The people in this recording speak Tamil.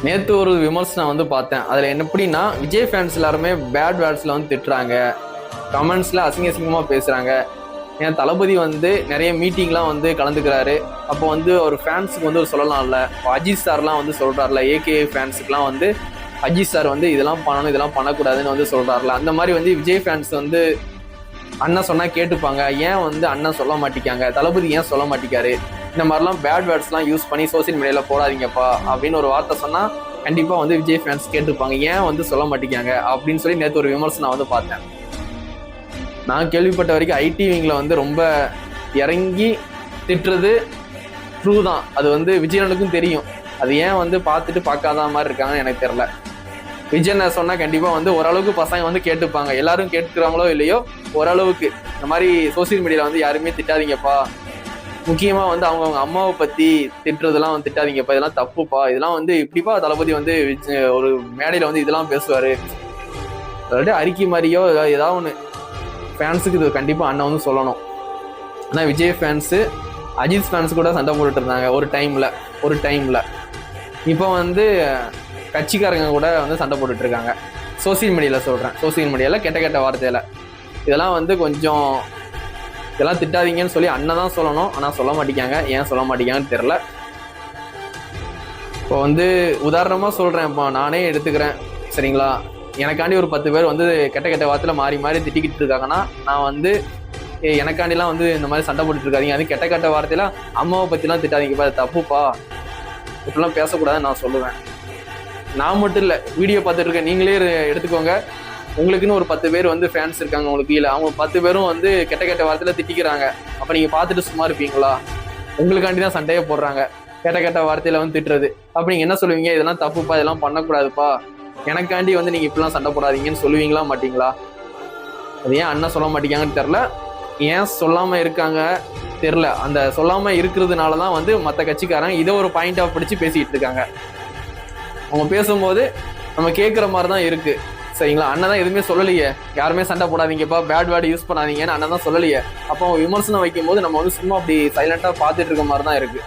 நேற்று ஒரு விமர்சனம் வந்து பார்த்தேன். அதில் எப்படின்னா, விஜய் ஃபேன்ஸ் எல்லாருமே பேட் வேர்ட்ஸில் வந்து திட்டுறாங்க, கமெண்ட்ஸில் அசிங்கமாக பேசுகிறாங்க. என் தளபதி வந்து நிறைய மீட்டிங்லாம் வந்து கலந்துக்கிறாரு. அப்போ வந்து ஒரு ஃபேன்ஸுக்கு வந்து ஒரு சொல்லலாம்ல, அஜித் சார்லாம் வந்து சொல்கிறார்ல, ஏகே ஃபேன்ஸுக்குலாம் வந்து அஜித் சார் வந்து இதெல்லாம் பண்ணணும், இதெல்லாம் பண்ணக்கூடாதுன்னு வந்து சொல்கிறார்ல. அந்த மாதிரி வந்து விஜய் ஃபேன்ஸ் வந்து அண்ணன் சொன்னால் கேட்டுப்பாங்க, ஏன் வந்து அண்ணன் சொல்ல மாட்டேங்காங்க, தளபதி ஏன் சொல்ல மாட்டேங்காரு, இந்த மாதிரிலாம் பேட் வேர்ட்ஸ்லாம் யூஸ் பண்ணி சோசியல் மீடியாவில் போடாதீங்கப்பா அப்படின்னு ஒரு வார்த்தை சொன்னால் கண்டிப்பாக வந்து விஜய் ஃபேன்ஸ் கேட்டுப்பாங்க, ஏன் வந்து சொல்ல மாட்டேங்காங்க அப்படின்னு சொல்லி நேற்று ஒரு விமர்சனம் வந்து பார்த்தேன். நான் கேள்விப்பட்ட வரைக்கும் ஐடி விங்கில் வந்து ரொம்ப இறங்கி திட்டுறது ட்ரூ தான். அது வந்து விஜயனுக்கும் தெரியும். அது ஏன் வந்து பார்த்துட்டு பார்க்காத மாதிரி இருக்காங்கன்னு எனக்கு தெரியல. விஜய் நான் சொன்னால் கண்டிப்பாக வந்து ஓரளவுக்கு பசங்க வந்து கேட்டுப்பாங்க. எல்லாரும் கேட்டுக்கிறாங்களோ இல்லையோ ஓரளவுக்கு இந்த மாதிரி சோசியல் மீடியாவில் வந்து யாருமே திட்டாதீங்கப்பா, முக்கியமாக வந்து அவங்கவுங்க அம்மாவை பற்றி திட்டுறதெல்லாம் வந்து திட்டாதீங்கப்பா, இதெல்லாம் தப்புப்பா, இதெல்லாம் வந்து இப்படிப்பா தளபதி வந்து ஒரு மேடையில் வந்து இதெல்லாம் பேசுவார், அதாவது அறிக்கை மாதிரியோ ஏதாவது ஒன்று ஃபேன்ஸுக்கு இது கண்டிப்பாக அண்ணன் வந்து சொல்லணும். ஆனால் விஜய் ஃபேன்ஸு அஜித் ஃபேன்ஸ் கூட சண்டை போட்டுட்டு இருந்தாங்க ஒரு டைமில். இப்போ வந்து கட்சிக்காரங்க கூட வந்து சண்டை போட்டுட்டு இருக்காங்க. சோசியல் மீடியாவில் கெட்ட வார்த்தையில். இதெல்லாம் வந்து கொஞ்சம் இதெல்லாம் திட்டாதீங்கன்னு சொல்லி அண்ணன் தான் சொல்லணும். ஆனால் சொல்ல மாட்டேங்காங்க, ஏன் சொல்ல மாட்டேங்காங்கன்னு தெரில. இப்போ வந்து உதாரணமாக சொல்கிறேன், இப்போ நானே எடுத்துக்கிறேன் சரிங்களா. எனக்காண்டி ஒரு 10 பேர் வந்து கெட்ட வார்த்தையில் மாறி மாறி திட்டிக்கிட்டு இருக்காங்கன்னா, நான் வந்து எனக்காண்டிலாம் வந்து இந்த மாதிரி சண்டை போட்டுட்டு இருக்காதீங்க, அது கெட்ட வார்த்தையில அம்மாவை பற்றிலாம் திட்டாதீங்கப்பா, அது தப்புப்பா, இப்படிலாம் பேசக்கூடாதுன்னு நான் சொல்லுவேன். நான் மட்டும் இல்லை, வீடியோ பார்த்துட்டு இருக்கேன், நீங்களே எடுத்துக்கோங்க. உங்களுக்குன்னு ஒரு 10 பேர் வந்து ஃபேன்ஸ் இருக்காங்க உங்களுக்கு கீழே, அவங்க 10 பேரும் வந்து கெட்ட வார்த்தையில் திட்டிக்கிறாங்க. அப்போ நீங்கள் பார்த்துட்டு சும்மா இருப்பீங்களா? உங்களுக்காண்டி தான் சண்டையே போடுறாங்க, கெட்ட வார்த்தையில் வந்து திட்டுறது. அப்போ நீங்கள் என்ன சொல்லுவீங்க? இதெல்லாம் தப்புப்பா, இதெல்லாம் பண்ணக்கூடாதுப்பா, எனக்காண்டி வந்து நீங்கள் இப்படிலாம் சண்டை போடாதீங்கன்னு சொல்லுவீங்களா மாட்டீங்களா? அது ஏன் அண்ணன் சொல்ல மாட்டேங்காங்கன்னு தெரில, ஏன் சொல்லாமல் இருக்காங்க தெரில. அந்த சொல்லாமல் இருக்கிறதுனால தான் வந்து மற்ற கட்சிக்காரங்க இதை ஒரு பாயிண்டாக பிடிச்சி பேசிக்கிட்டு இருக்காங்க. அவங்க பேசும்போது நம்ம கேட்குற மாதிரி தான் இருக்குது சரிங்களா. அண்ணன் தான் எதுவுமே சொல்லலையே, யாருமே சண்டை போடாதீங்கப்பா, பேட் வேர்டு யூஸ் பண்ணாதீங்கன்னு அண்ணன் தான் சொல்லலையே. அப்போ அவங்க விமர்சனம் வைக்கும் போது நம்ம வந்து சும்மா அப்படி சைலண்டாக பார்த்துட்டு இருக்க மாதிரி தான் இருக்குது.